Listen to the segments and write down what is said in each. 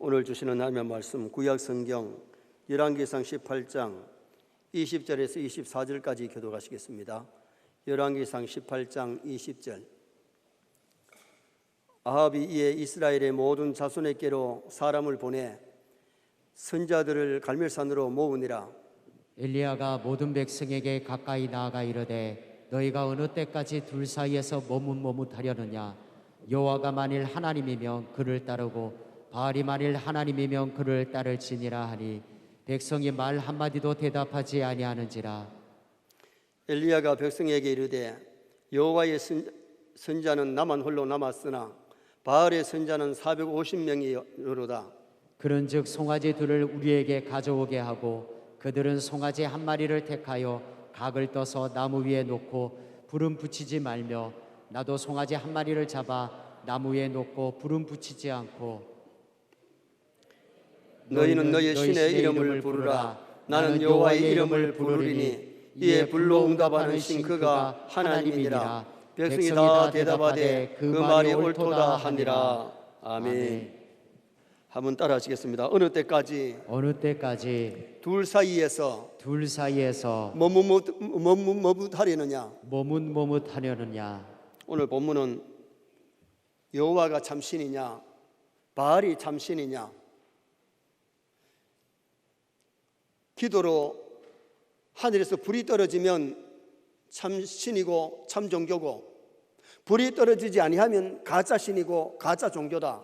오늘 주시는 하나님의 말씀 구약성경 열왕기상 18장 20절에서 24절까지 교독하시겠습니다. 열왕기상 18장 20절. 아합이 이에 이스라엘의 모든 자손에게로 사람을 보내 선자들을 갈멜산으로 모으니라. 엘리야가 모든 백성에게 가까이 나아가 이르되 너희가 어느 때까지 둘 사이에서 머뭇머뭇하려느냐. 여호와가 만일 하나님이면 그를 따르고 바알이 만일 하나님이면 그를 따를지니라 하니 백성이 말 한마디도 대답하지 아니하는지라. 엘리야가 백성에게 이르되 여호와의 선자는 나만 홀로 남았으나 바알의 선자는 450명이로다. 그런즉 송아지 둘을 우리에게 가져오게 하고 그들은 송아지 한 마리를 택하여 각을 떠서 나무 위에 놓고 불은 붙이지 말며 나도 송아지 한 마리를 잡아 나무 위에 놓고 불은 붙이지 않고 너희는 너희 신의 이름을 부르라. 나는 여호와의 이름을 부르리니 이에 불로 응답하는 신 그가 하나님이니라. 백성이 다 대답하되 그 말이 옳도다 하니라. 아멘. 한번 따라 하시겠습니다. 어느 때까지 둘 사이에서 머뭇하려느냐. 오늘 본문은 여호와가 참신이냐 바알이 참신이냐, 기도로 하늘에서 불이 떨어지면 참신이고 참종교고 불이 떨어지지 아니하면 가짜신이고 가짜 종교다.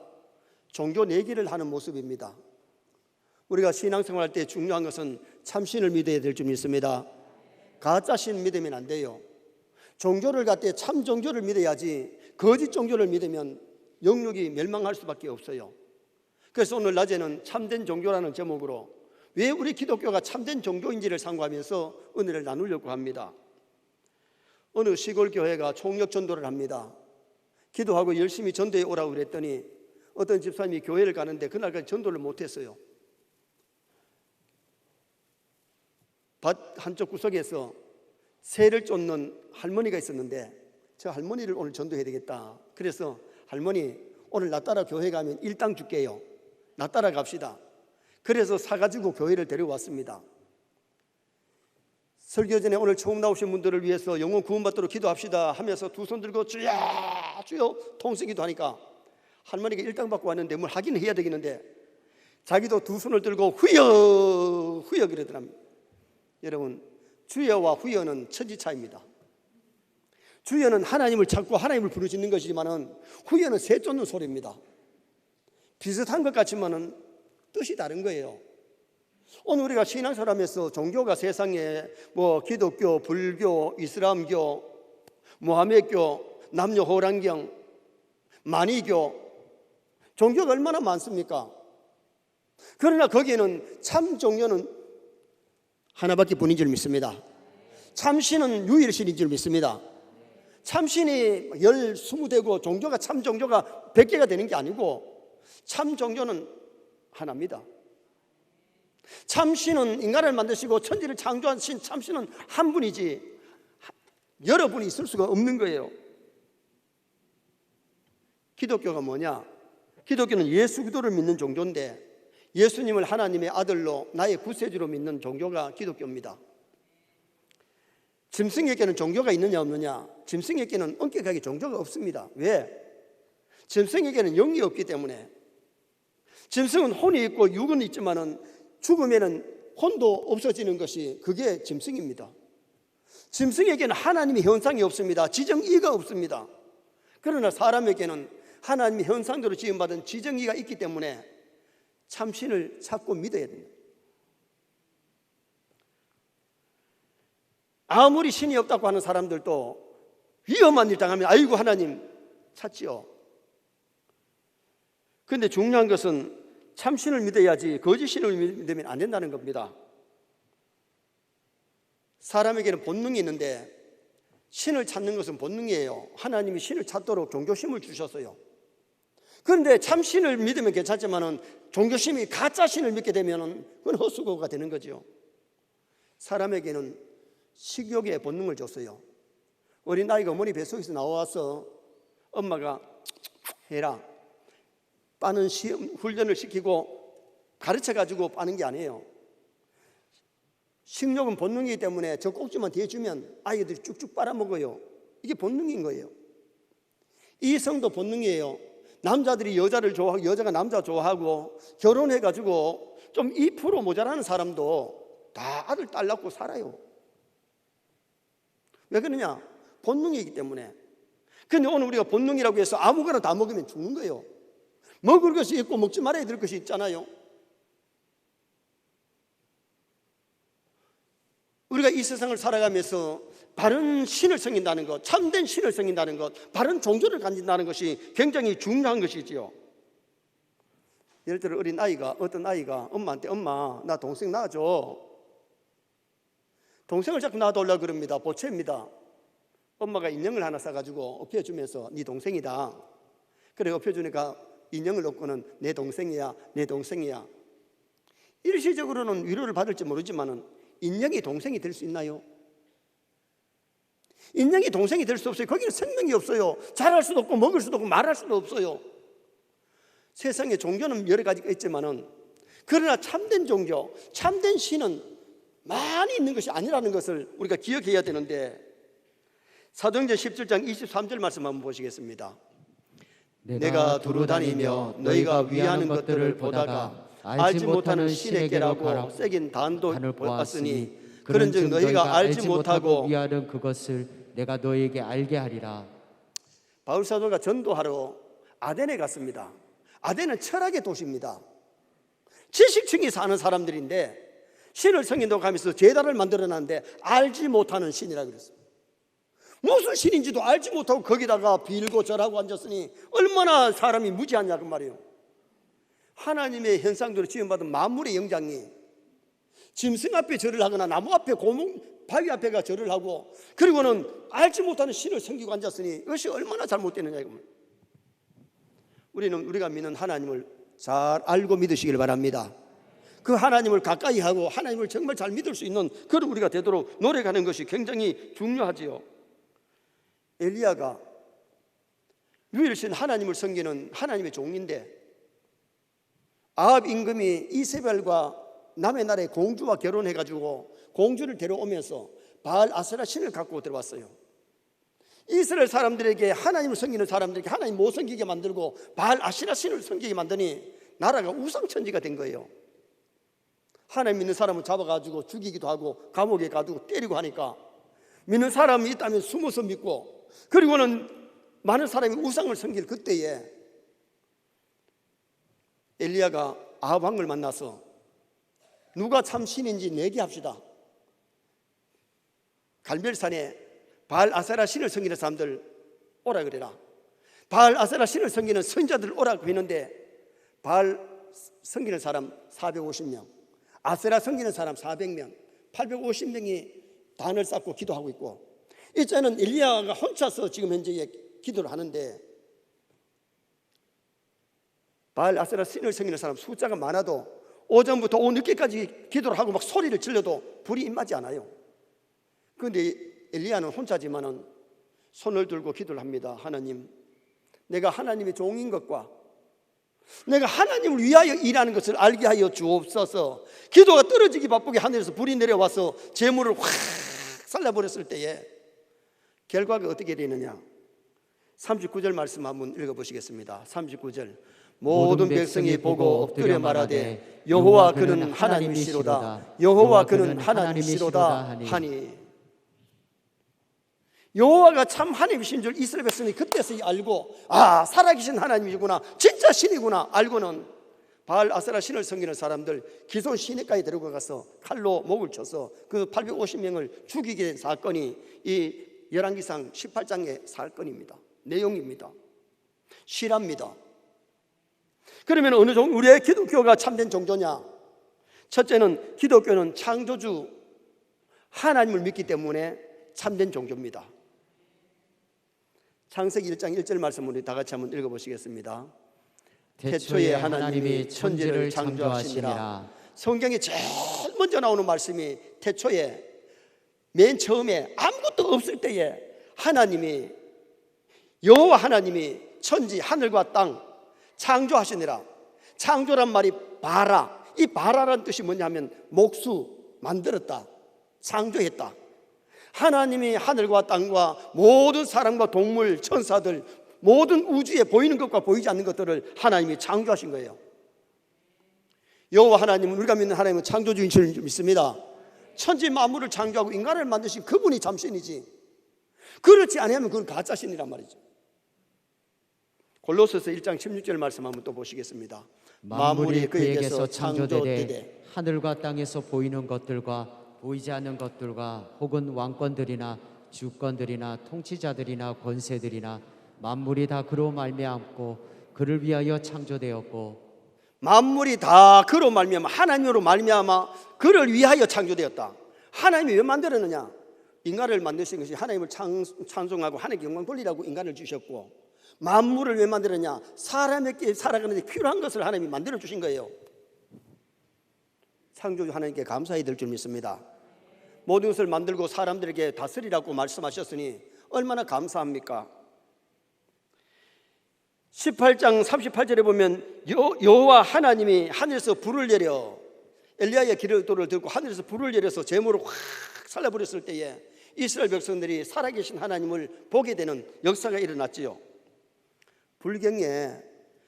종교 내기를 하는 모습입니다. 우리가 신앙생활할 때 중요한 것은 참신을 믿어야 될 줄 믿습니다. 가짜신 믿으면 안 돼요. 종교를 갖되 참 종교를 믿어야지 거짓 종교를 믿으면 영육이 멸망할 수밖에 없어요. 그래서 오늘 낮에는 참된 종교라는 제목으로 왜 우리 기독교가 참된 종교인지를 상고하면서 은혜를 나누려고 합니다. 어느 시골 교회가 총력 전도를 합니다. 기도하고 열심히 전도에 오라고 그랬더니 어떤 집사님이 교회를 가는데 그날까지 전도를 못했어요. 밭 한쪽 구석에서 새를 쫓는 할머니가 있었는데 저 할머니를 오늘 전도해야 되겠다. 그래서 할머니 오늘 나 따라 교회 가면 일당 줄게요. 나 따라 갑시다. 그래서 사가지고 교회를 데려왔습니다. 설교 전에 오늘 처음 나오신 분들을 위해서 영혼 구원받도록 기도합시다 하면서 두 손 들고 주여 주여 통성기도 하니까 할머니가 일당 받고 왔는데 뭘 하긴 해야 되겠는데 자기도 두 손을 들고 후여 후여 그러더랍니다. 여러분, 주여와 후여는 천지차입니다. 주여는 하나님을 찾고 하나님을 부르짖는 것이지만은 후여는 새 쫓는 소리입니다. 비슷한 것 같지만은 뜻이 다른 거예요. 오늘 우리가 신앙생활하면서 종교가 세상에 기독교, 불교, 이슬람교, 모하메교, 남녀 호랑경, 만이교 종교가 얼마나 많습니까? 그러나 거기에는 참 종교는 하나밖에 뿐인 줄 믿습니다. 참신은 유일신인 줄 믿습니다. 참신이 20되고 종교가 참 종교가 100개가 되는 게 아니고 참 종교는 하나입니다. 참신은 인간을 만드시고 천지를 창조한 신 참신은 한 분이지 여러분이 있을 수가 없는 거예요. 기독교가 뭐냐? 기독교는 예수 그리스도를 믿는 종교인데 예수님을 하나님의 아들로 나의 구세주로 믿는 종교가 기독교입니다. 짐승에게는 종교가 있느냐 없느냐? 짐승에게는 엄격하게 종교가 없습니다. 왜? 짐승에게는 영이 없기 때문에. 짐승은 혼이 있고 육은 있지만은 죽으면은 혼도 없어지는 것이 그게 짐승입니다. 짐승에게는 하나님의 현상이 없습니다. 지정의가 없습니다. 그러나 사람에게는 하나님의 현상대로 지음받은 지정의가 있기 때문에 참신을 찾고 믿어야 됩니다. 아무리 신이 없다고 하는 사람들도 위험한 일 당하면 아이고 하나님 찾지요. 그런데 중요한 것은 참신을 믿어야지 거짓신을 믿으면 안 된다는 겁니다. 사람에게는 본능이 있는데 신을 찾는 것은 본능이에요. 하나님이 신을 찾도록 종교심을 주셨어요. 그런데 참신을 믿으면 괜찮지만은 종교심이 가짜신을 믿게 되면 그건 헛수고가 되는 거죠. 사람에게는 식욕의 본능을 줬어요. 어린 아이가 어머니 뱃속에서 나와서 엄마가 해라 빠는 시험 훈련을 시키고 가르쳐 가지고 빠는 게 아니에요. 식욕은 본능이기 때문에 저 꼭지만 대주면 아이들이 쭉쭉 빨아먹어요. 이게 본능인 거예요. 이성도 본능이에요. 남자들이 여자를 좋아하고 여자가 남자 좋아하고 결혼해가지고 좀 2% 모자라는 사람도 다 아들 딸 낳고 살아요. 왜 그러냐? 본능이기 때문에. 근데 오늘 우리가 본능이라고 해서 아무거나 다 먹으면 죽는 거예요. 먹을 것이 있고 먹지 말아야 될 것이 있잖아요. 우리가 이 세상을 살아가면서 바른 신을 섬긴다는 것, 참된 신을 섬긴다는 것, 바른 종교를 가진다는 것이 굉장히 중요한 것이지요. 예를 들어 어떤 아이가 엄마한테 엄마 나 동생 낳아줘. 동생을 자꾸 낳아달라고 그럽니다. 보채입니다. 엄마가 인형을 하나 사가지고 엎혀주면서 네 동생이다. 그래 엎혀주니까 인형을 엎고는 내 동생이야 내 동생이야. 일시적으로는 위로를 받을지 모르지만은 인형이 동생이 될 수 있나요? 인형이 동생이 될 수 없어요. 거기는 생명이 없어요. 자랄 수도 없고 먹을 수도 없고 말할 수도 없어요. 세상에 종교는 여러 가지가 있지만은 그러나 참된 종교, 참된 신은 많이 있는 것이 아니라는 것을 우리가 기억해야 되는데, 사도행전 17장 23절 말씀 한번 보시겠습니다. 내가 두루 다니며 너희가 위하는 것들을 보다가 알지 못하는 신에게라고 새긴 단도 보았으니 그런즉 너희가 알지 못하고 위하는 그것을 내가 너희에게 알게 하리라. 바울 사도가 전도하러 아덴에 갔습니다. 아덴은 철학의 도시입니다. 지식층이 사는 사람들인데 신을 섬긴다고 하면서 제단을 만들어놨는데 알지 못하는 신이라고 그랬어요. 무슨 신인지도 알지 못하고 거기다가 빌고 절하고 앉았으니 얼마나 사람이 무지하냐 그 말이에요. 하나님의 현상대로 지음받은 만물의 영장이 짐승 앞에 절을 하거나 나무 앞에 바위 앞에가 절을 하고 그리고는 알지 못하는 신을 섬기고 앉았으니 이것이 얼마나 잘못되느냐 이겁니다. 우리가 믿는 하나님을 잘 알고 믿으시길 바랍니다. 그 하나님을 가까이 하고 하나님을 정말 잘 믿을 수 있는 그런 우리가 되도록 노력하는 것이 굉장히 중요하지요. 엘리야가 유일신 하나님을 섬기는 하나님의 종인데 아합 임금이 이세벨과 남의 나라의 공주와 결혼해가지고 공주를 데려오면서 바알 아세라 신을 갖고 들어왔어요. 이스라엘 사람들에게 하나님을 섬기는 사람들에게 하나님 못 섬기게 만들고 바알 아세라 신을 섬기게 만드니 나라가 우상천지가 된 거예요. 하나님 믿는 사람을 잡아가지고 죽이기도 하고 감옥에 가두고 때리고 하니까 믿는 사람이 있다면 숨어서 믿고 그리고는 많은 사람이 우상을 섬길 그때에 엘리야가 아합 왕을 만나서 누가 참 신인지 내기합시다. 갈멜산에 바알 아세라 신을 섬기는 사람들 오라 그래라. 바알 아세라 신을 섬기는 선자들 오라고 했는데 바알 섬기는 사람 450명, 아세라 섬기는 사람 400명, 850명이 단을 쌓고 기도하고 있고 이제는 엘리야가 혼자서 지금 현재 기도를 하는데 바알 아세라 신을 섬기는 사람 숫자가 많아도 오전부터 오후 늦게까지 기도를 하고 막 소리를 질러도 불이 임하지 않아요. 그런데 엘리야는 혼자지만은 손을 들고 기도를 합니다. 하나님, 내가 하나님의 종인 것과 내가 하나님을 위하여 일하는 것을 알게 하여 주옵소서. 기도가 떨어지기 바쁘게 하늘에서 불이 내려와서 재물을 확 살려버렸을 때에 결과가 어떻게 되느냐. 39절 말씀 한번 읽어보시겠습니다. 39절 모든 백성이 보고 엎드려 말하되 여호와 그는 하나님이시로다. 여호와 그는 하나님이시로다 하니 여호와가 참 하나님이신 줄 이스라엘 백성이 그때서 알고 살아계신 하나님이구나 진짜 신이구나 알고는 바알 아세라 신을 섬기는 사람들 기손 시내까지 데리고 가서 칼로 목을 쳐서 그 850명을 죽이게 된 사건이 이 열왕기상 18장의 사건입니다. 내용입니다. 실화입니다. 그러면 어느 정도 우리의 기독교가 참된 종교냐? 첫째는 기독교는 창조주 하나님을 믿기 때문에 참된 종교입니다. 창세기 1장 1절 말씀 우리 다 같이 한번 읽어보시겠습니다. 태초에 하나님이 천지를 창조하시니라. 성경에 제일 먼저 나오는 말씀이 태초에 맨 처음에 아무것도 없을 때에 하나님이 여호와 하나님이 천지 하늘과 땅 창조하시니라. 창조란 말이 바라. 이 바라란 뜻이 뭐냐면 목수, 만들었다, 창조했다. 하나님이 하늘과 땅과 모든 사람과 동물, 천사들, 모든 우주에 보이는 것과 보이지 않는 것들을 하나님이 창조하신 거예요. 여호와 하나님은, 우리가 믿는 하나님은 창조주인 줄 믿습니다. 천지 만물을 창조하고 인간을 만드신 그분이 참신이지, 그렇지 아니하면 그건 가짜신이란 말이죠. 골로새서 1장 16절 말씀 한번 또 보시겠습니다. 만물이 그에게서 창조되되 하늘과 땅에서 보이는 것들과 보이지 않는 것들과 혹은 왕권들이나 주권들이나 통치자들이나 권세들이나 만물이 다 그로 말미암고 그를 위하여 창조되었고, 만물이 다 그로 말미암아, 하나님으로 말미암아 그를 위하여 창조되었다. 하나님이 왜 만들었느냐? 인간을 만드신 것이 하나님을 찬송하고 하나님께 영광 돌리라고 인간을 주셨고, 만물을 왜 만들었냐? 사람에게 살아가는 데 필요한 것을 하나님이 만들어 주신 거예요. 창조주 하나님께 감사해야 될 줄 믿습니다. 모든 것을 만들고 사람들에게 다스리라고 말씀하셨으니 얼마나 감사합니까? 18장 38절에 보면 여호와 하나님이 하늘에서 불을 내려, 엘리야의 기도를 듣고 하늘에서 불을 내려서 제물을 확 살려버렸을 때에 이스라엘 백성들이 살아계신 하나님을 보게 되는 역사가 일어났지요. 불경에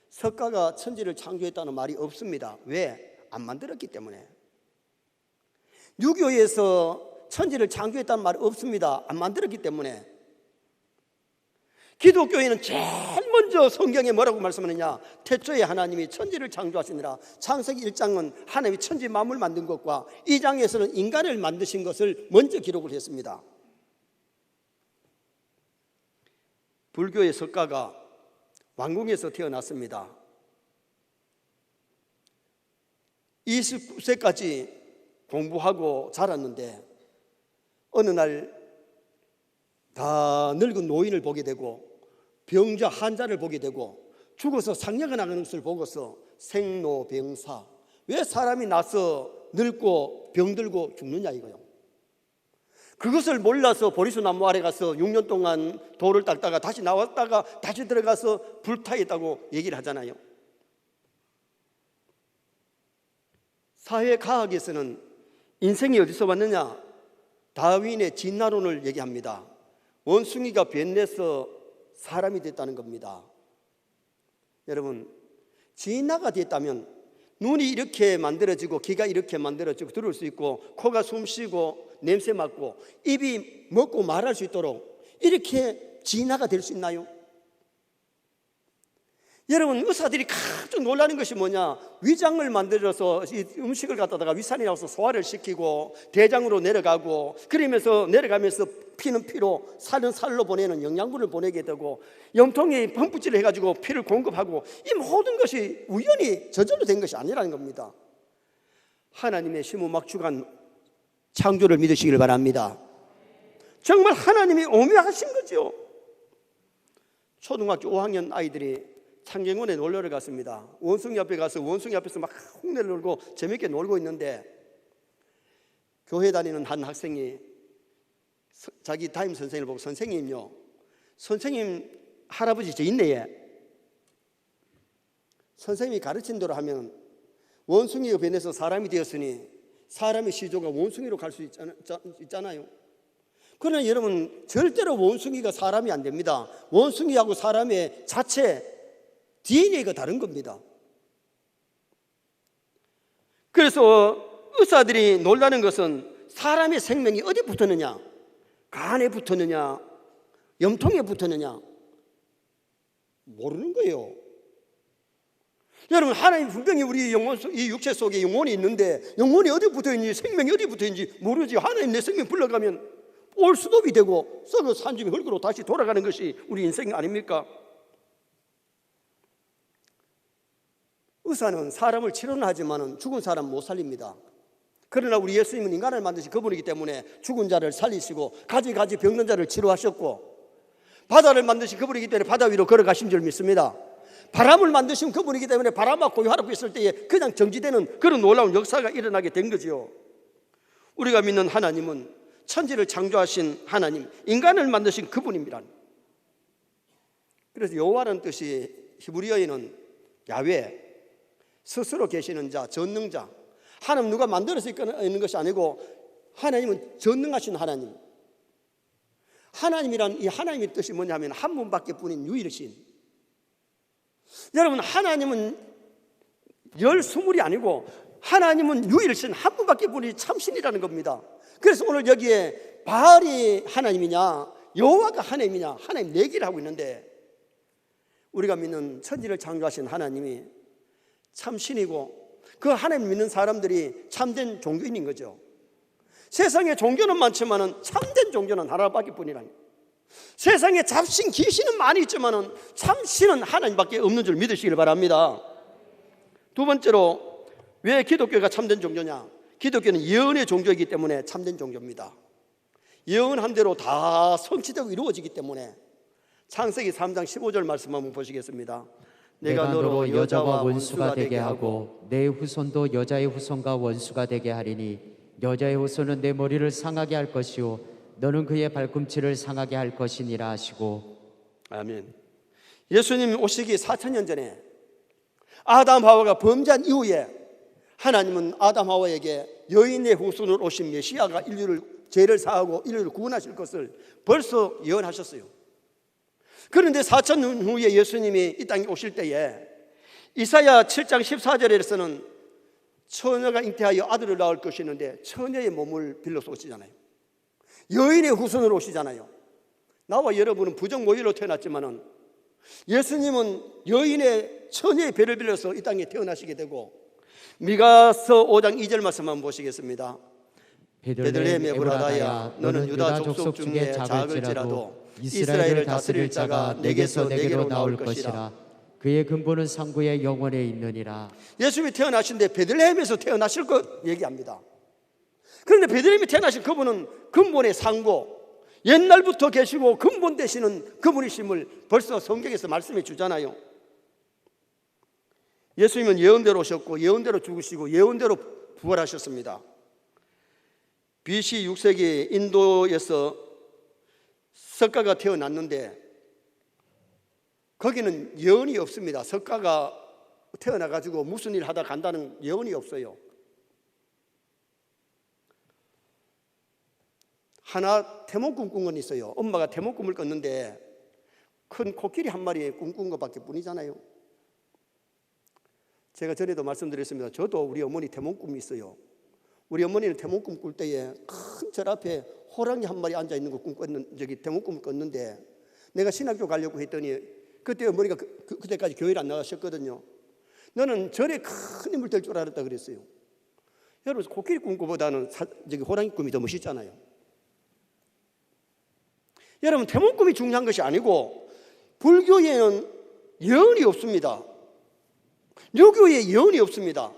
석가가 천지를 창조했다는 말이 없습니다. 왜? 안 만들었기 때문에. 유교에서 천지를 창조했다는 말이 없습니다. 안 만들었기 때문에. 기독교에는 제일 먼저 성경에 뭐라고 말씀하느냐? 태초에 하나님이 천지를 창조하시니라. 창세기 1장은 하나님이 천지 만물 만든 것과 2장에서는 인간을 만드신 것을 먼저 기록을 했습니다. 불교의 석가가 왕궁에서 태어났습니다. 29세까지 공부하고 자랐는데 어느 날 다 늙은 노인을 보게 되고 병자 환자를 보게 되고 죽어서 상려가 나가는 것을 보고서 생로병사, 왜 사람이 나서 늙고 병들고 죽느냐 이거요. 그것을 몰라서 보리수나무 아래 가서 6년 동안 돌을 닦다가 다시 나왔다가 다시 들어가서 불타했다고 얘기를 하잖아요. 사회과학에서는 인생이 어디서 왔느냐? 다윈의 진화론을 얘기합니다. 원숭이가 변해서 사람이 됐다는 겁니다. 여러분, 진화가 됐다면 눈이 이렇게 만들어지고 귀가 이렇게 만들어지고 들을 수 있고 코가 숨쉬고 냄새 맡고 입이 먹고 말할 수 있도록 이렇게 진화가 될 수 있나요? 여러분, 의사들이 가장 놀라는 것이 뭐냐? 위장을 만들어서 이 음식을 갖다가 위산이 나와서 소화를 시키고 대장으로 내려가고, 그러면서 내려가면서 피는 피로, 살은 살로 보내는 영양분을 보내게 되고, 염통이 펌프질을 해가지고 피를 공급하고, 이 모든 것이 우연히 저절로 된 것이 아니라는 겁니다. 하나님의 시무막중한 창조를 믿으시길 바랍니다. 정말 하나님이 오묘하신 거죠. 초등학교 5학년 아이들이 창경원에 놀러를 갔습니다. 원숭이 앞에 가서 원숭이 앞에서 막 흉내를 놀고 재밌게 놀고 있는데, 교회 다니는 한 학생이 자기 담임 선생님을 보고, 선생님요, 선생님 할아버지 저 있네. 선생님이 가르친 대로 하면 원숭이가 변해서 사람이 되었으니 사람의 시조가 원숭이로 갈 수 있잖아요. 그러나 여러분, 절대로 원숭이가 사람이 안 됩니다. 원숭이하고 사람의 자체 DNA가 다른 겁니다. 그래서 의사들이 놀라는 것은 사람의 생명이 어디 붙었느냐? 간에 붙었느냐? 염통에 붙었느냐? 모르는 거예요. 여러분, 하나님 분명히 우리 영혼, 이 육체 속에 영혼이 있는데 영혼이 어디 붙어있는지, 생명이 어디 붙어있는지 모르지. 하나님 내 생명 불러가면 올수도비 되고 썩어 산중에 흙으로 다시 돌아가는 것이 우리 인생 아닙니까? 의사는 사람을 치료는 하지만 죽은 사람 못 살립니다. 그러나 우리 예수님은 인간을 만드신 그분이기 때문에 죽은 자를 살리시고 가지 병든 자를 치료하셨고, 바다를 만드신 그분이기 때문에 바다 위로 걸어가신 줄 믿습니다. 바람을 만드신 그분이기 때문에 바람과 고요하라고 했을 때에 그냥 정지되는 그런 놀라운 역사가 일어나게 된 거죠. 우리가 믿는 하나님은 천지를 창조하신 하나님, 인간을 만드신 그분입니다. 그래서 여호와라는 뜻이 히브리어에는 야훼, 스스로 계시는 자, 전능자. 하나님 누가 만들어서 있는 것이 아니고 하나님은 전능하신 하나님. 하나님이란 이 하나님의 뜻이 뭐냐면 한 분밖에 뿐인 유일신. 여러분, 하나님은 열 스물이 아니고 하나님은 유일신 한 분밖에 뿐인 참신이라는 겁니다. 그래서 오늘 여기에 바알이 하나님이냐 여호와가 하나님이냐, 하나님 내기를 하고 있는데, 우리가 믿는 천지를 창조하신 하나님이 참신이고 그 하나님 믿는 사람들이 참된 종교인인 거죠. 세상에 종교는 많지만 참된 종교는 하나밖에 뿐이라니. 세상에 잡신 귀신은 많이 있지만 참신은 하나님밖에 없는 줄 믿으시길 바랍니다. 두 번째로, 왜 기독교가 참된 종교냐? 기독교는 예언의 종교이기 때문에 참된 종교입니다. 예언한 대로 다 성취되고 이루어지기 때문에. 창세기 3장 15절 말씀 한번 보시겠습니다. 내가 너로 여자와 원수가 되게 하고 내 후손도 여자의 후손과 원수가 되게 하리니 여자의 후손은 내 머리를 상하게 할 것이요 너는 그의 발꿈치를 상하게 할 것이니라 하시고. 아멘. 예수님이 오시기 4,000년 전에 아담 하와가 범죄한 이후에 하나님은 아담 하와에게 여인의 후손으로 오신 메시아가 인류를 죄를 사하고 인류를 구원하실 것을 벌써 예언하셨어요. 그런데 4,000년 후에 예수님이 이 땅에 오실 때에 이사야 7장 14절에서는 처녀가 잉태하여 아들을 낳을 것이는데 처녀의 몸을 빌려서 오시잖아요. 여인의 후손으로 오시잖아요. 나와 여러분은 부정모일로 태어났지만은 예수님은 여인의 처녀의 배를 빌려서 이 땅에 태어나시게 되고, 미가서 5장 2절 말씀 한번 보시겠습니다. 베들레헴 에브라다야 너는 유다 족속 중에 작을지라도 이스라엘을 다스릴 자가 내게서 내게로 나올 것이라. 그의 근본은 상구의 영원에 있느니라. 예수님이 태어나신데 베들레헴에서 태어나실 것 얘기합니다. 그런데 베들레헴에 태어나신 그분은 근본의 상고, 옛날부터 계시고 근본 되시는 그분이심을 벌써 성경에서 말씀해 주잖아요. 예수님은 예언대로 오셨고 예언대로 죽으시고 예언대로 부활하셨습니다. BC 6세기 인도에서 석가가 태어났는데 거기는 예언이 없습니다. 석가가 태어나가지고 무슨 일 하다 간다는 예언이 없어요. 하나 태몽꿈 꾼 건 있어요. 엄마가 태몽꿈을 꿨는데 큰 코끼리 한 마리 꿈꾼 것밖에 뿐이잖아요. 제가 전에도 말씀드렸습니다. 저도 우리 어머니 태몽꿈이 있어요. 우리 어머니는 태몽꿈 꿀 때에 큰 절 앞에 호랑이 한 마리 앉아 있는 거 태몽꿈을 꿨는데, 내가 신학교 가려고 했더니 그때 어머니가 그때까지 교회를 안 나가셨거든요. 너는 절에 큰 인물 될 줄 알았다 그랬어요. 여러분, 코끼리 꿈보다는 호랑이 꿈이 더 멋있잖아요. 여러분, 태몽꿈이 중요한 것이 아니고 불교에는 예언이 없습니다. 유교에 예언이 없습니다.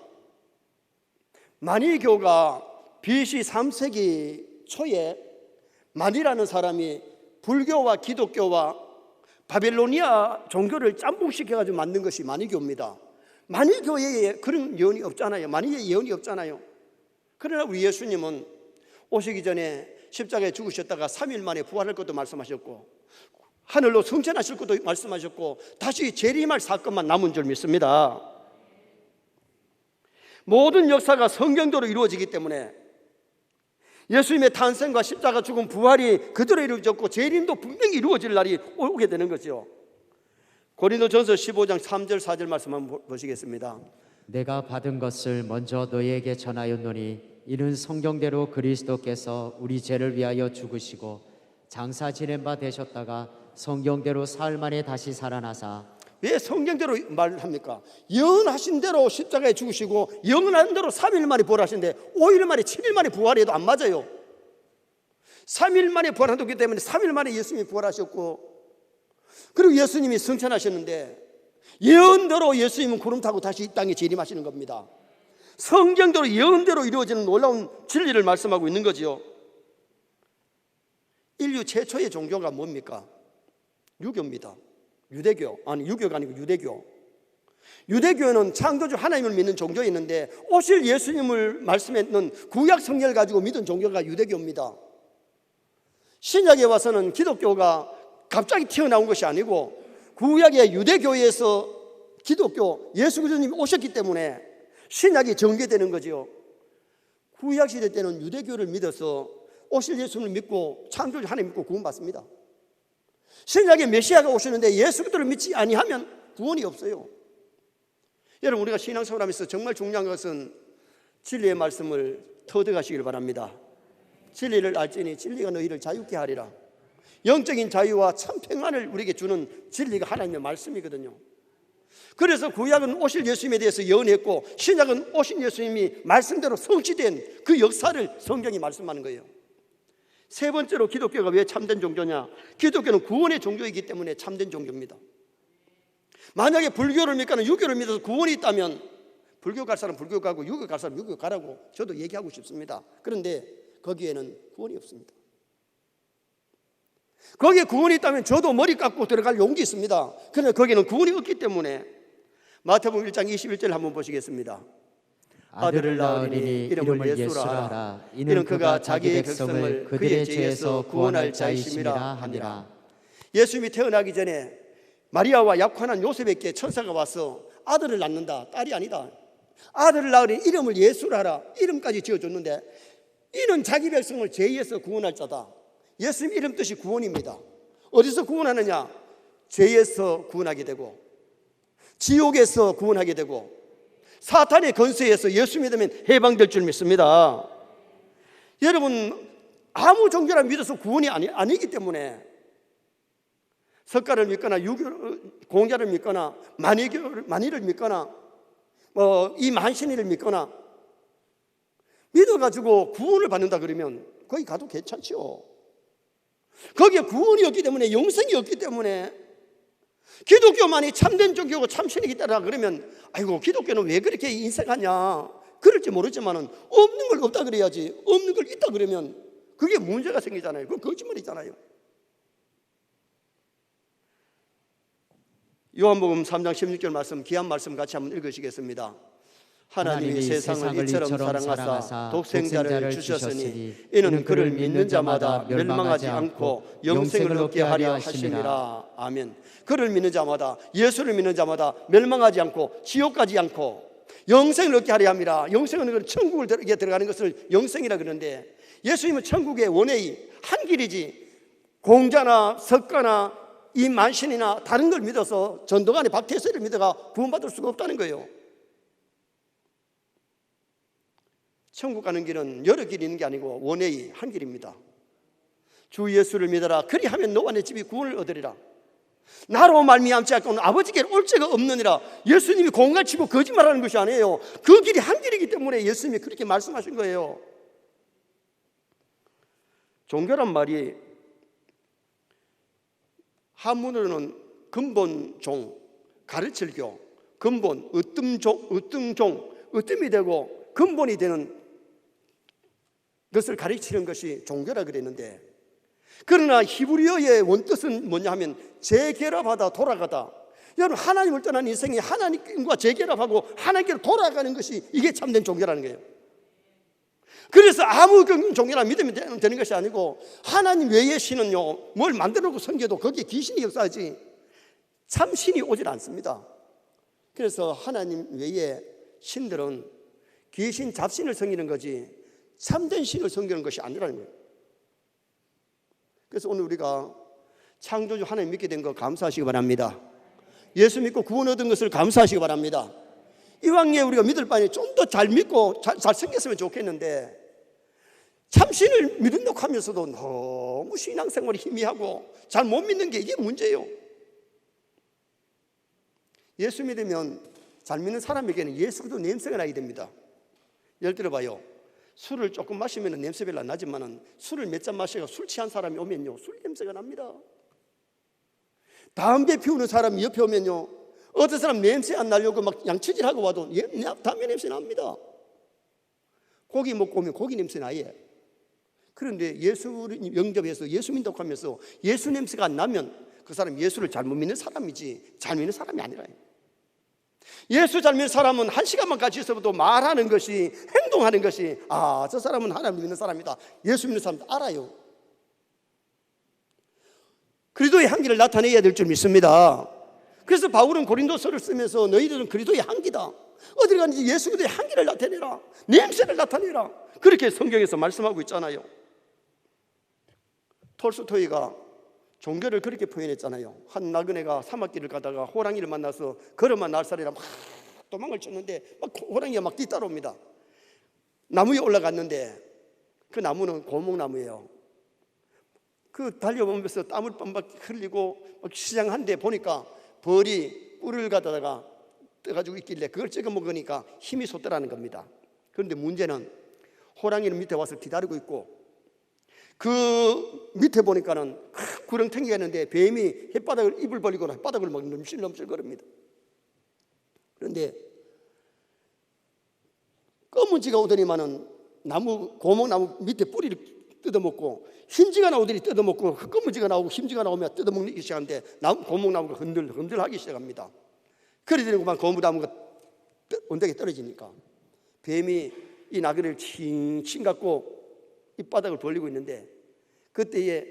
마니교가 BC 3세기 초에 마니라는 사람이 불교와 기독교와 바벨로니아 종교를 짬뽕시켜가지고 만든 것이 마니교입니다. 마니교에 그런 예언이 없잖아요. 마니에 예언이 없잖아요. 그러나 우리 예수님은 오시기 전에 십자가에 죽으셨다가 3일 만에 부활할 것도 말씀하셨고 하늘로 승천하실 것도 말씀하셨고 다시 재림할 사건만 남은 줄 믿습니다. 모든 역사가 성경대로 이루어지기 때문에 예수님의 탄생과 십자가 죽음 부활이 그대로 이루어졌고 재림도 분명히 이루어질 날이 오게 되는 거죠. 고린도전서 15장 3절 4절 말씀 한번 보시겠습니다. 내가 받은 것을 먼저 너희에게 전하였노니 이는 성경대로 그리스도께서 우리 죄를 위하여 죽으시고 장사 지낸 바 되셨다가 성경대로 사흘 만에 다시 살아나사. 왜 성경대로 말합니까? 예언하신 대로 십자가에 죽으시고 예언한 대로 3일 만에 부활하신데 5일 만에 7일 만에 부활해도 안 맞아요. 3일 만에 부활하기 때문에 3일 만에 예수님이 부활하셨고, 그리고 예수님이 승천하셨는데 예언대로 예수님은 구름 타고 다시 이 땅에 재림하시는 겁니다. 성경대로 예언대로 이루어지는 놀라운 진리를 말씀하고 있는 거지요. 인류 최초의 종교가 뭡니까? 유교입니다. 유대교, 아니 유교가 아니고 유대교. 유대교는 창조주 하나님을 믿는 종교였는데 오실 예수님을 말씀했는 구약 성경을 가지고 믿은 종교가 유대교입니다. 신약에 와서는 기독교가 갑자기 튀어나온 것이 아니고 구약의 유대교에서 기독교 예수 그리스도님이 오셨기 때문에 신약이 전개되는 거죠. 구약 시대 때는 유대교를 믿어서 오실 예수를 믿고 창조주 하나님 믿고 구원받습니다. 신약의 메시아가 오시는데 예수 그리스도를 믿지 아니하면 구원이 없어요. 여러분, 우리가 신앙생활하면서 정말 중요한 것은 진리의 말씀을 터득하시길 바랍니다. 진리를 알지니 진리가 너희를 자유케 하리라. 영적인 자유와 참 평안을 우리에게 주는 진리가 하나님의 말씀이거든요. 그래서 구약은 오실 예수님에 대해서 예언했고 신약은 오신 예수님이 말씀대로 성취된 그 역사를 성경이 말씀하는 거예요. 세 번째로 기독교가 왜 참된 종교냐? 기독교는 구원의 종교이기 때문에 참된 종교입니다. 만약에 불교를 믿거나 유교를 믿어서 구원이 있다면 불교 갈 사람 불교 가고 유교 갈 사람 유교 가라고 저도 얘기하고 싶습니다. 그런데 거기에는 구원이 없습니다. 거기에 구원이 있다면 저도 머리 깎고 들어갈 용기 있습니다. 그러나 거기는 구원이 없기 때문에 마태복음 1장 21절 한번 보시겠습니다. 아들을 낳으리니 이름을 예수라 하라. 이는 그가 자기의 백성을 그들의 죄에서 구원할 자이심이라 하니라. 예수님이 태어나기 전에 마리아와 약혼한 요셉에게 천사가 와서 아들을 낳는다. 딸이 아니다. 아들을 낳으니 이름을 예수라 하라. 이름까지 지어줬는데 이는 자기 백성을 죄에서 구원할 자다. 예수님 이름 뜻이 구원입니다. 어디서 구원하느냐? 죄에서 구원하게 되고 지옥에서 구원하게 되고 사탄의 권세에서 예수 믿으면 해방될 줄 믿습니다. 여러분, 아무 종교라 믿어서 구원이 아니기 때문에 석가를 믿거나 공자를 믿거나 만일을 믿거나 이 만신이를 믿거나 믿어가지고 구원을 받는다 그러면 거기 가도 괜찮죠. 거기에 구원이 없기 때문에, 영생이 없기 때문에 기독교만이 참된 종교고 참신이기 따라 그러면 아이고 기독교는 왜 그렇게 인색하냐 그럴지 모르지만은 없는 걸 없다 그래야지, 없는 걸 있다 그러면 그게 문제가 생기잖아요. 그건 거짓말이잖아요. 요한복음 3장 16절 말씀, 귀한 말씀 같이 한번 읽으시겠습니다. 하나님이 세상을 이처럼 사랑하사 독생자를 주셨으니 이는 그를 믿는 자마다 멸망하지 않고 영생을 얻게 하려 하심이라. 아멘. 그를 믿는 자마다, 예수를 믿는 자마다 멸망하지 않고 지옥 가지 않고 영생을 얻게 하려 함이라. 영생은 천국을 들어가는 것을 영생이라 그러는데 예수님은 천국의 원웨이 한 길이지 공자나 석가나 이 만신이나 다른 걸 믿어서 전도관의 박태서를 믿어가 구원받을 수가 없다는 거예요. 천국 가는 길은 여러 길이 있는 게 아니고 원웨이 한 길입니다. 주 예수를 믿어라. 그리하면 너와 내 집이 구원을 얻으리라. 나로 말미암지 않고는 아버지께 올 자가 없느니라. 예수님이 공갈치고 거짓말하는 것이 아니에요. 그 길이 한 길이기 때문에 예수님이 그렇게 말씀하신 거예요. 종교란 말이 한문으로는 근본종, 가르칠교, 근본, 으뜸종, 으뜸이 되고 근본이 되는 것을 가르치는 것이 종교라 그랬는데, 그러나 히브리어의 원뜻은 뭐냐 하면 재결합하다, 돌아가다. 여러분, 하나님을 떠난 인생이 하나님과 재결합하고 하나님께로 돌아가는 것이 이게 참된 종교라는 거예요. 그래서 아무 종교나 믿으면 되는 것이 아니고 하나님 외의 신은요, 뭘 만들어 놓고 섬겨도 거기에 귀신이 역사하지 참 신이 오질 않습니다. 그래서 하나님 외의 신들은 귀신 잡신을 섬기는 거지 참된 신을 섬기는 것이 아니라는 거예요. 그래서 오늘 우리가 창조주 하나님 믿게 된 거 감사하시기 바랍니다. 예수 믿고 구원 얻은 것을 감사하시기 바랍니다. 이왕에 우리가 믿을 바에 좀 더 잘 믿고 잘 생겼으면 좋겠는데 참신을 믿는다고 하면서도 너무 신앙생활이 희미하고 잘 못 믿는 게 이게 문제예요. 예수 믿으면 잘 믿는 사람에게는 예수도 냄새가 나게 됩니다. 예를 들어봐요. 술을 조금 마시면 냄새 별로 안 나지만 술을 몇 잔 마시고 술 취한 사람이 오면요, 술 냄새가 납니다. 담배 피우는 사람이 옆에 오면요, 어떤 사람 냄새 안 나려고 막 양치질하고 와도 담배 냄새 납니다. 고기 먹고 오면 고기 냄새 나요. 그런데 예수를 영접해서 예수 믿다고 하면서 예수 냄새가 안 나면 그 사람 예수를 잘못 믿는 사람이지 잘 믿는 사람이 아니라요. 예수 잘 믿는 사람은 한 시간만 같이 있어도 말하는 것이, 행동하는 것이, 아, 저 사람은 하나님 믿는 사람이다, 예수 믿는 사람도 알아요. 그리스도의 향기를 나타내야 될 줄 믿습니다. 그래서 바울은 고린도서를 쓰면서 너희들은 그리스도의 향기다, 어딜 가든지 예수 그리스도의 향기를 나타내라, 냄새를 나타내라, 그렇게 성경에서 말씀하고 있잖아요. 톨스토이가 종교를 그렇게 표현했잖아요. 한 나그네가 사막길을 가다가 호랑이를 만나서 걸어만 날살이라 막 도망을 쳤는데 막 호랑이가 막 뒤따라옵니다. 나무에 올라갔는데 그 나무는 고목나무예요. 그 달려오면서 땀을 빰빰 흘리고 막 시장한데 보니까 벌이 꿀을 갖다가 떠가지고 있길래 그걸 찍어 먹으니까 힘이 솟더라는 겁니다. 그런데 문제는 호랑이는 밑에 와서 기다리고 있고, 그 밑에 보니까는 큰 구렁텅이가 있는데 뱀이 햇바닥을 입을 벌리고 햇바닥을 막 넘실넘실 거립니다. 그런데 검은지가 오더니만은 고목나무 밑에 뿌리를 뜯어먹고, 흰지가 나오더니 뜯어먹고, 검은지가 나오고 흰지가 나오면 뜯어먹기 시작하는데 고목나무가 흔들하기 시작합니다. 그러더니 그만 고목나무가 언덕에 떨어지니까 뱀이 이 나그네를 칭칭 갖고 입바닥을 벌리고 있는데, 그때에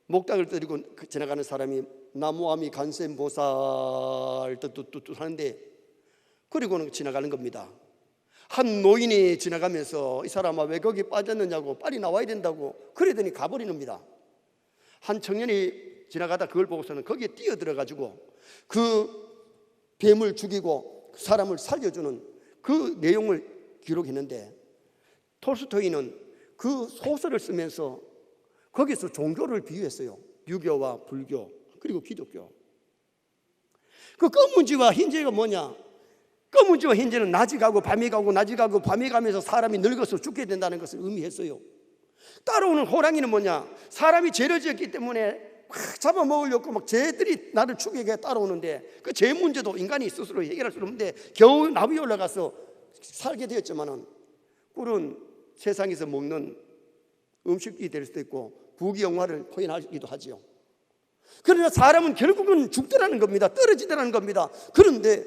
목닥을 들고 지나가는 사람이 나무아미 간센보살 뚜뚜뚜뚜 하는데, 그리고는 지나가는 겁니다. 한 노인이 지나가면서 이 사람아 왜 거기 빠졌느냐고, 빨리 나와야 된다고 그러더니 가버리는 겁니다. 한 청년이 지나가다 그걸 보고서는 거기에 뛰어들어가지고 그 뱀을 죽이고 사람을 살려주는 그 내용을 기록했는데, 톨스토이는 그 소설을 쓰면서 거기서 종교를 비유했어요. 유교와 불교 그리고 기독교. 그 검은지와 흰지가 뭐냐? 검은지와 흰지는 낮이 가고 밤이 가고 낮이 가고 밤이 가면서 사람이 늙어서 죽게 된다는 것을 의미했어요. 따라오는 호랑이는 뭐냐? 사람이 죄를 지었기 때문에 막 잡아먹으려고 막 죄들이 나를 죽이게 따라오는데, 그 죄 문제도 인간이 스스로 해결할 수 없는데 겨우 나무에 올라가서 살게 되었지만은, 꿀은 세상에서 먹는 음식이 될 수도 있고 부귀영화를 표현하기도 하지요. 그러나 사람은 결국은 죽더라는 겁니다. 떨어지더라는 겁니다. 그런데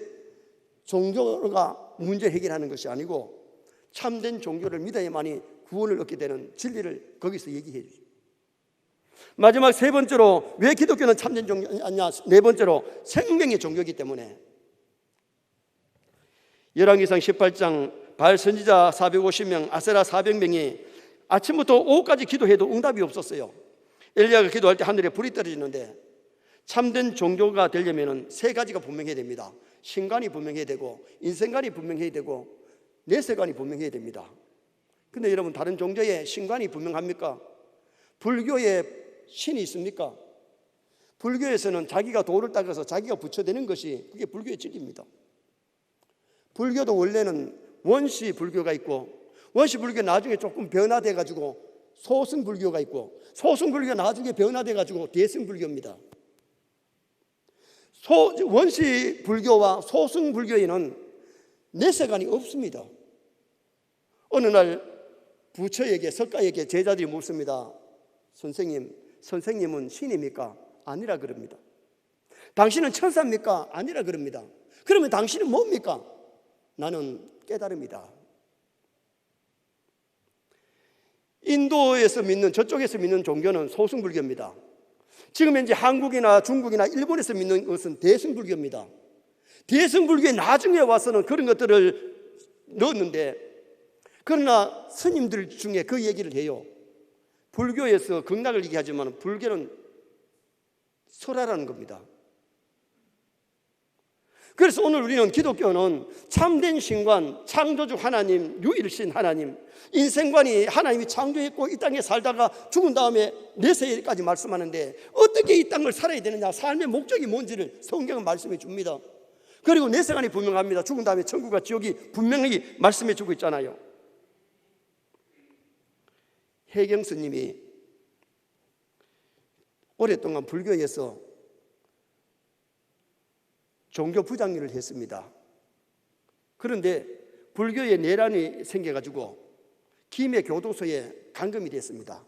종교가 문제 해결하는 것이 아니고 참된 종교를 믿어야만이 구원을 얻게 되는 진리를 거기서 얘기해 주죠. 마지막 세 번째로 왜 기독교는 참된 종교 아니냐? 네 번째로 생명의 종교이기 때문에. 열왕기상 18장 바알 선지자 450명, 아세라 400명이 아침부터 오후까지 기도해도 응답이 없었어요. 엘리야가 기도할 때 하늘에 불이 떨어지는데, 참된 종교가 되려면 세 가지가 분명해야 됩니다. 신관이 분명해야 되고, 인생관이 분명해야 되고, 내세관이 분명해야 됩니다. 근데 여러분, 다른 종교에 신관이 분명합니까? 불교에 신이 있습니까? 불교에서는 자기가 돌을 닦아서 자기가 붙여대는 것이 그게 불교의 진리입니다. 불교도 원래는 원시 불교가 있고, 원시 불교 나중에 조금 변화돼 가지고 소승 불교가 있고, 소승 불교 나중에 변화돼 가지고 대승 불교입니다. 원시 불교와 소승 불교에는 내세관이 없습니다. 어느 날 부처에게, 석가에게 제자들이 묻습니다. 선생님은 신입니까? 아니라 그럽니다. 당신은 천사입니까? 아니라 그럽니다. 그러면 당신은 뭡니까? 나는 깨달음이다. 인도에서 믿는, 저쪽에서 믿는 종교는 소승불교입니다. 지금 현재 한국이나 중국이나 일본에서 믿는 것은 대승불교입니다. 대승불교에 나중에 와서는 그런 것들을 넣었는데, 그러나 스님들 중에 그 얘기를 해요. 불교에서 극락을 얘기하지만 불교는 설화라는 겁니다. 그래서 오늘 우리는 기독교는 참된 신관, 창조주 하나님, 유일신 하나님, 인생관이 하나님이 창조했고 이 땅에 살다가 죽은 다음에 내세까지 말씀하는데, 어떻게 이 땅을 살아야 되느냐, 삶의 목적이 뭔지를 성경은 말씀해 줍니다. 그리고 내세관이 분명합니다. 죽은 다음에 천국과 지옥이 분명히 말씀해 주고 있잖아요. 해경 스님이 오랫동안 불교에서 종교 부장일을 했습니다. 그런데 불교에 내란이 생겨가지고 김해 교도소에 감금이 됐습니다.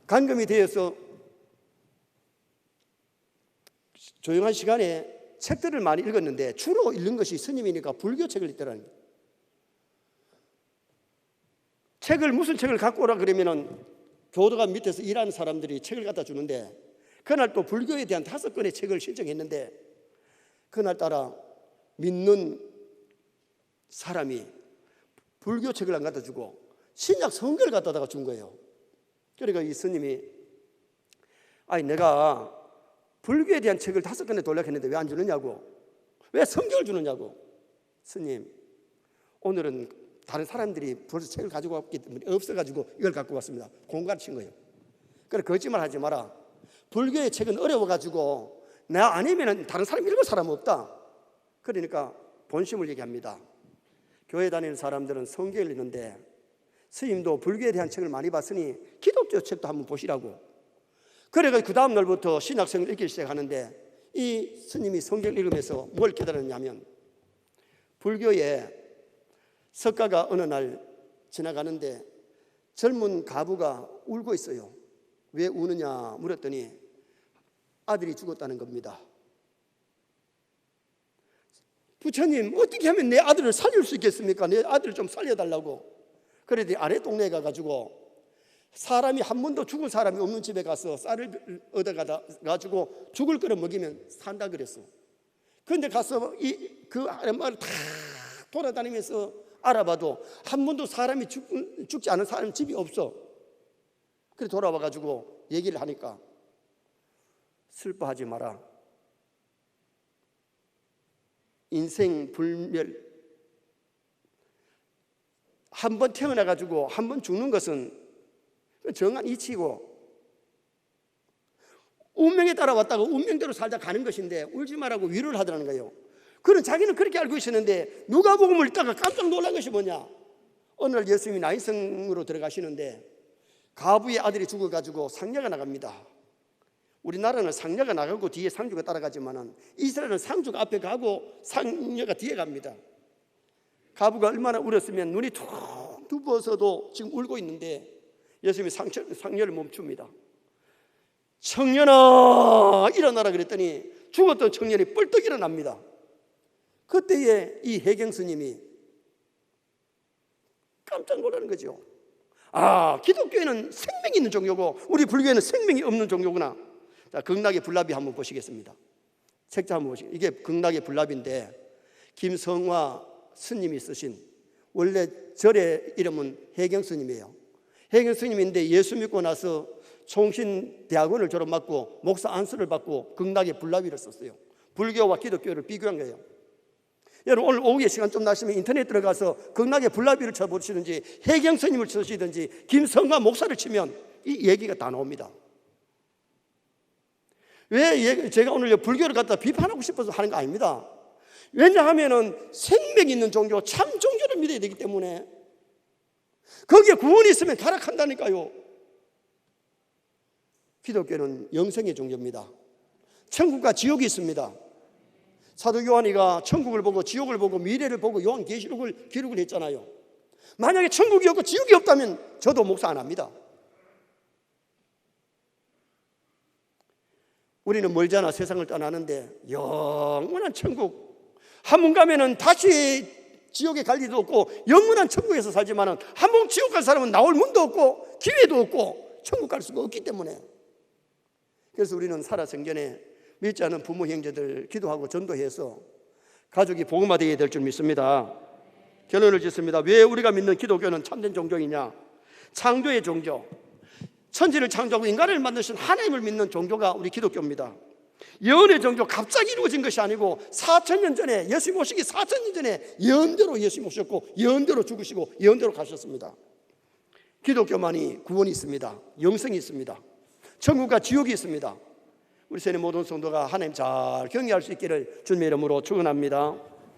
감금이 되어서 조용한 시간에 책들을 많이 읽었는데, 주로 읽는 것이 스님이니까 불교 책을 읽더라는 거예요. 무슨 책을 갖고 오라 그러면은 교도관 밑에서 일하는 사람들이 책을 갖다 주는데, 그날 또 불교에 대한 5권의 책을 신청했는데 그날따라 믿는 사람이 불교 책을 안 갖다 주고 신약 성경을 갖다가 준 거예요. 그러니까 이 스님이 내가 불교에 대한 책을 5권에 돌려했는데 왜 안 주느냐고, 왜 성경을 주느냐고. 스님, 오늘은 다른 사람들이 벌써 책을 가지고 왔기 때문에 없어가지고 이걸 갖고 왔습니다. 공가르친 거예요. 그래, 거짓말 하지 마라. 불교의 책은 어려워가지고 나 아니면 다른 사람 읽을 사람 없다. 그러니까 본심을 얘기합니다. 교회 다니는 사람들은 성경을 읽는데 스님도 불교에 대한 책을 많이 봤으니 기독교 책도 한번 보시라고. 그래서 그 다음 날부터 신약성을 읽기 시작하는데 이 스님이 성경을 읽으면서 뭘 깨달았냐면, 불교에 석가가 어느 날 지나가는데 젊은 가부가 울고 있어요. 왜 우느냐 물었더니 아들이 죽었다는 겁니다. 부처님, 어떻게 하면 내 아들을 살릴 수 있겠습니까? 내 아들을 좀 살려달라고. 그랬더니 아래 동네에 가가지고 사람이 한 번도 죽은 사람이 없는 집에 가서 쌀을 얻어가지고 죽을 거를 먹이면 산다 그랬어. 그런데 가서 그 아랫마을 다 돌아다니면서 알아봐도 한 번도 사람이 죽지 않은 사람 집이 없어. 그래서 돌아와가지고 얘기를 하니까, 슬퍼하지 마라. 인생 불멸, 한 번 태어나가지고 한 번 죽는 것은 정한 이치고 운명에 따라 왔다가 운명대로 살다 가는 것인데 울지 말라고 위로를 하더라는 거예요. 그는 자기는 그렇게 알고 있었는데 누가복음을 읽다가 깜짝 놀란 것이 뭐냐, 어느 날 예수님이 나인성으로 들어가시는데 가부의 아들이 죽어가지고 상녀가 나갑니다. 우리나라는 상녀가 나가고 뒤에 상주가 따라가지만은 이스라엘은 상주가 앞에 가고 상녀가 뒤에 갑니다. 가부가 얼마나 울었으면 눈이 툭 부어서도 지금 울고 있는데 예수님이 상녀를 멈춥니다. 청년아 일어나라 그랬더니 죽었던 청년이 뻘떡 일어납니다. 그때에 이 해경 스님이 깜짝 놀라는 거죠. 기독교에는 생명이 있는 종교고 우리 불교에는 생명이 없는 종교구나. 자, 극락의 불납이 한번 보시겠습니다. 책자 한번 보시겠습니다. 이게 극락의 불납인데 김성화 스님이 쓰신, 원래 절의 이름은 해경 스님이에요. 해경 스님인데 예수 믿고 나서 총신대학원을 졸업받고 목사 안수를 받고 극락의 불납이를 썼어요. 불교와 기독교를 비교한 거예요. 여러분 오늘 오후에 시간 좀 나시면 인터넷 들어가서 극락의 불납이를 쳐보시든지 해경 스님을 치시든지 김성화 목사를 치면 이 얘기가 다 나옵니다. 왜 제가 오늘 불교를 갖다 비판하고 싶어서 하는 거 아닙니다. 왜냐하면 생명 있는 종교, 참 종교를 믿어야 되기 때문에 거기에 구원이 있으면 가락한다니까요. 기독교는 영생의 종교입니다. 천국과 지옥이 있습니다. 사도 요한이가 천국을 보고 지옥을 보고 미래를 보고 요한계시록을 기록을 했잖아요. 만약에 천국이 없고 지옥이 없다면 저도 목사 안 합니다. 우리는 멀잖아. 세상을 떠나는데 영원한 천국, 한 번 가면은 다시 지옥에 갈 일도 없고 영원한 천국에서 살지만은 한 번 지옥 갈 사람은 나올 문도 없고 기회도 없고 천국 갈 수가 없기 때문에, 그래서 우리는 살아생전에 믿지 않은 부모 형제들 기도하고 전도해서 가족이 복음화되어야 될 줄 믿습니다. 결론을 짓습니다. 왜 우리가 믿는 기독교는 참된 종교이냐? 창조의 종교, 천지를 창조하고 인간을 만드신 하나님을 믿는 종교가 우리 기독교입니다. 예언의 종교, 갑자기 이루어진 것이 아니고 4,000년 전에, 예수님 오시기 4,000년 전에 예언대로 예수님 오셨고 예언대로 죽으시고 예언대로 가셨습니다. 기독교만이 구원이 있습니다. 영생이 있습니다. 천국과 지옥이 있습니다. 우리 세계 모든 성도가 하나님 잘 경외할 수 있기를 주님의 이름으로 축원합니다.